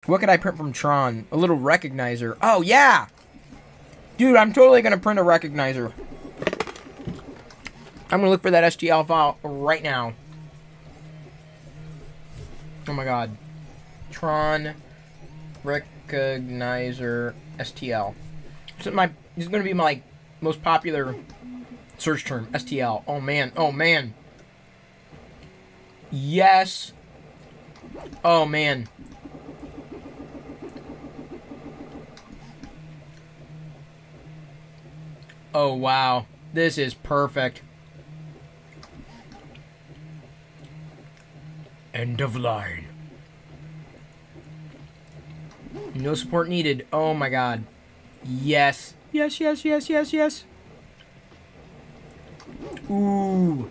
What could I print from Tron? A little recognizer. Oh, yeah! Dude, I'm totally going to print a recognizer. I'm going to look for that STL file right now. Oh my god. Tron recognizer STL. This is going to be my most popular search term. STL. Oh man. Oh man. Yes. Oh man. Oh wow. This is perfect. End of line. No support needed. Oh my god. Yes. Yes, yes, yes, yes, yes. Ooh.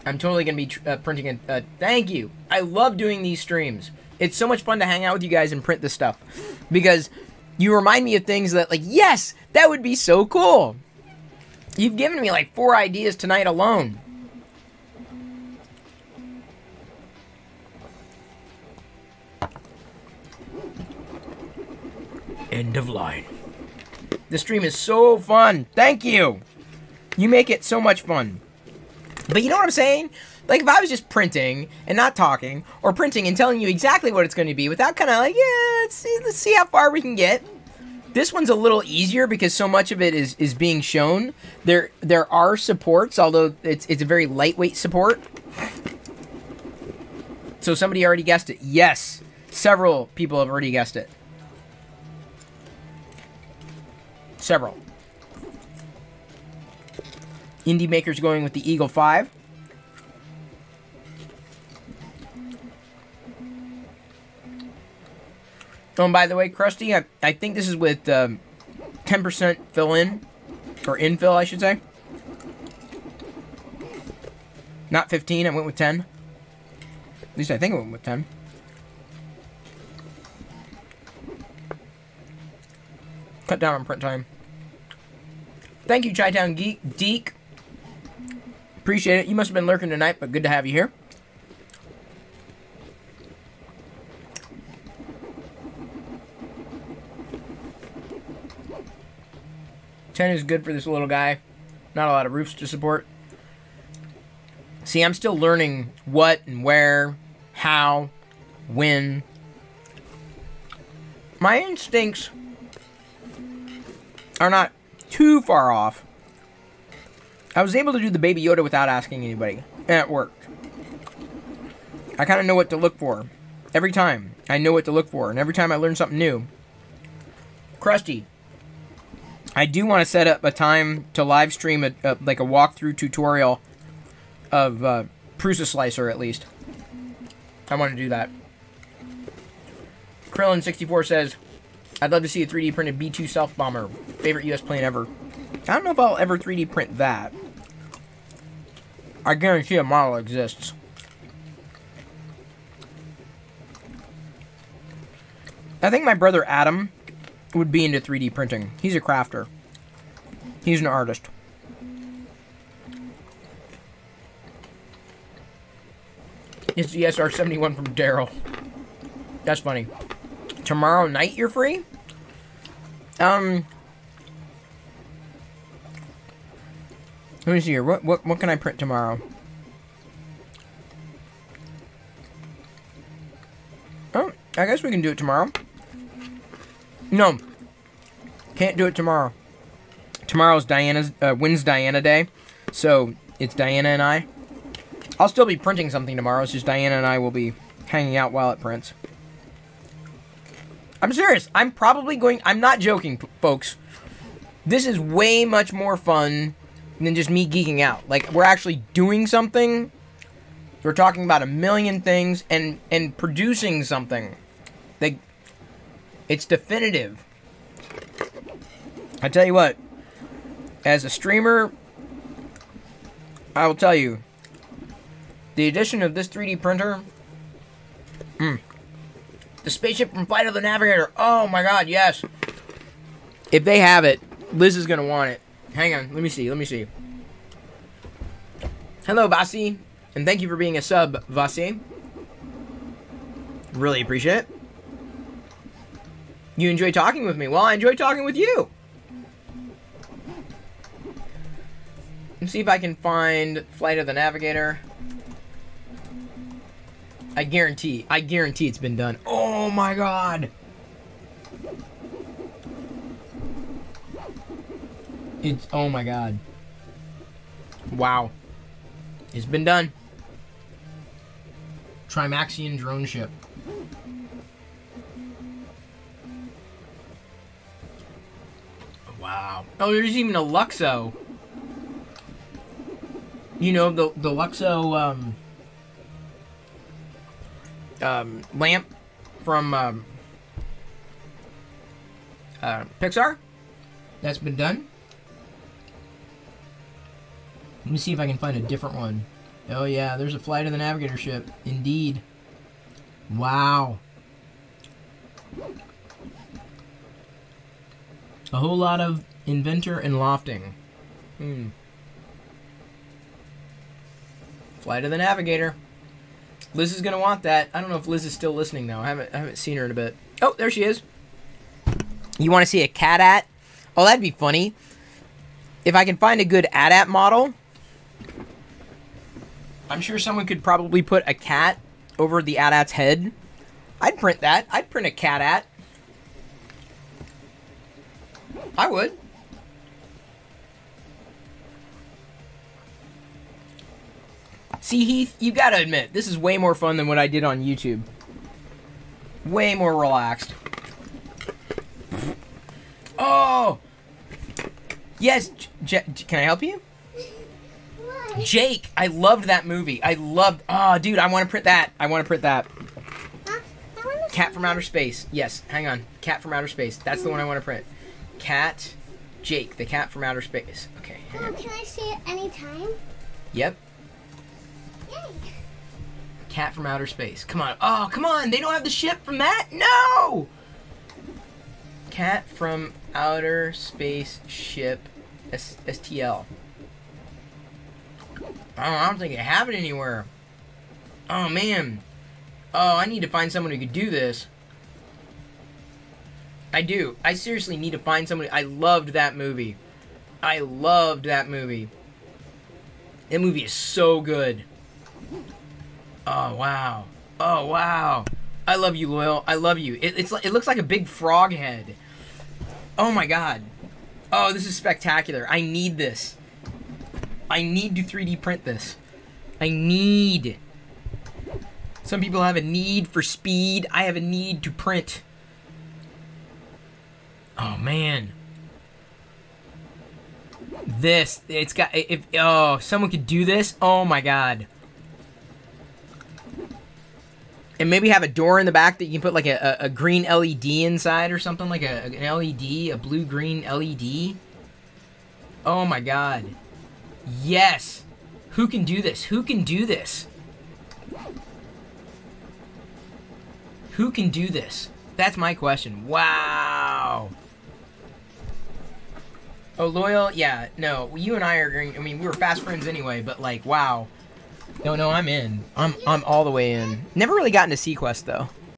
I'm totally going to be printing a... thank you. I love doing these streams. It's so much fun to hang out with you guys and print this stuff. Because you remind me of things that, like, yes, that would be so cool. You've given me, like, 4 ideas tonight alone. End of line. This stream is so fun. Thank you. You make it so much fun. But you know what I'm saying? Like, if I was just printing and not talking, or printing and telling you exactly what it's going to be without kind of like, yeah, let's see how far we can get. This one's a little easier because so much of it is being shown. There are supports, although it's a very lightweight support. So somebody already guessed it. Yes. Several people have already guessed it. Several. Indie Maker's going with the Eagle 5. Oh, and by the way, Krusty, I think this is with 10% fill-in. Or infill, I should say. Not 15, I went with 10. At least I think I went with 10. Cut down on print time. Thank you, Chi-Town Deke. Appreciate it. You must have been lurking tonight, but good to have you here. $10 is good for this little guy. Not a lot of roofs to support. See, I'm still learning what and where, how, when. My instincts are not too far off. I was able to do the Baby Yoda without asking anybody, and it worked. I kind of know what to look for. Every time, I know what to look for, and every time I learn something new. Krusty, I do want to set up a time to live stream like a walkthrough tutorial of Prusa Slicer, at least. I want to do that. Krillin64 says, I'd love to see a 3D printed B-2 Stealth Bomber. Favorite US plane ever. I don't know if I'll ever 3D print that. I guarantee a model exists. I think my brother Adam would be into 3D printing. He's a crafter. He's an artist. It's the SR-71 from Daryl. That's funny. Tomorrow night you're free? Let me see here. What can I print tomorrow? Oh, I guess we can do it tomorrow. No. Can't do it tomorrow. Tomorrow's Wins Diana Day. So, it's Diana and I. I'll still be printing something tomorrow. It's just Diana and I will be hanging out while it prints. I'm serious. I'm probably going... I'm not joking, folks. This is way much more fun than just me geeking out. Like, we're actually doing something. We're talking about a million things and producing something. Like, it's definitive. I tell you what. As a streamer, I will tell you. The addition of this 3D printer... The spaceship from Flight of the Navigator. Oh my god, yes. If they have it, Liz is going to want it. Hang on, let me see. Hello, Vasi. And thank you for being a sub, Vasi. Really appreciate it. You enjoy talking with me. Well, I enjoy talking with you. Let's see if I can find Flight of the Navigator. I guarantee it's been done. Oh my god! Oh my god. Wow. It's been done. Trimaxian drone ship. Wow. Oh, there's even a Luxo. You know, the Luxo, lamp from, Pixar? That's been done. Let me see if I can find a different one. Oh yeah, there's a Flight of the Navigator ship. Indeed. Wow. A whole lot of inventor and lofting. Flight of the Navigator. Liz is gonna want that. I don't know if Liz is still listening though. I haven't seen her in a bit. Oh, there she is. You want to see a cat-at? Oh, that'd be funny. If I can find a good AT-AT model, I'm sure someone could probably put a cat over the AT-AT's head. I'd print that. I'd print a cat-at. I would. See, Heath, you gotta admit, this is way more fun than what I did on YouTube. Way more relaxed. Oh! Yes, can I help you? Jake, I loved that movie. Oh, dude, I want to print that. Cat from Outer Space. Yes, hang on. Cat from Outer Space. That's the one I want to print. Cat, Jake, the cat from outer space. Okay. Oh, can I see it anytime? Yep. Yay. Cat from outer space. Come on. Oh, come on. They don't have the ship from that? No! Cat from outer space ship. STL. I don't think they have it anywhere. Oh, man. Oh, I need to find someone who could do this. I do. I seriously need to find somebody. I loved that movie. That movie is so good. Oh, wow. I love you, Loyal. I love you. It looks like a big frog head. Oh, my God. Oh, this is spectacular. I need this. I need to 3D print this. Some people have a need for speed. I have a need to print. Oh, man. Someone could do this. Oh, my God. And maybe have a door in the back that you can put, like, a green LED inside or something. Like an LED, a blue-green LED. Oh, my God. Yes. Who can do this? Who can do this? That's my question. Wow. Oh, Loyal? Yeah, no. You and I are going... I mean, we were fast friends anyway, but, like, wow. No, I'm in. I'm all the way in. Never really gotten to Sequest, though.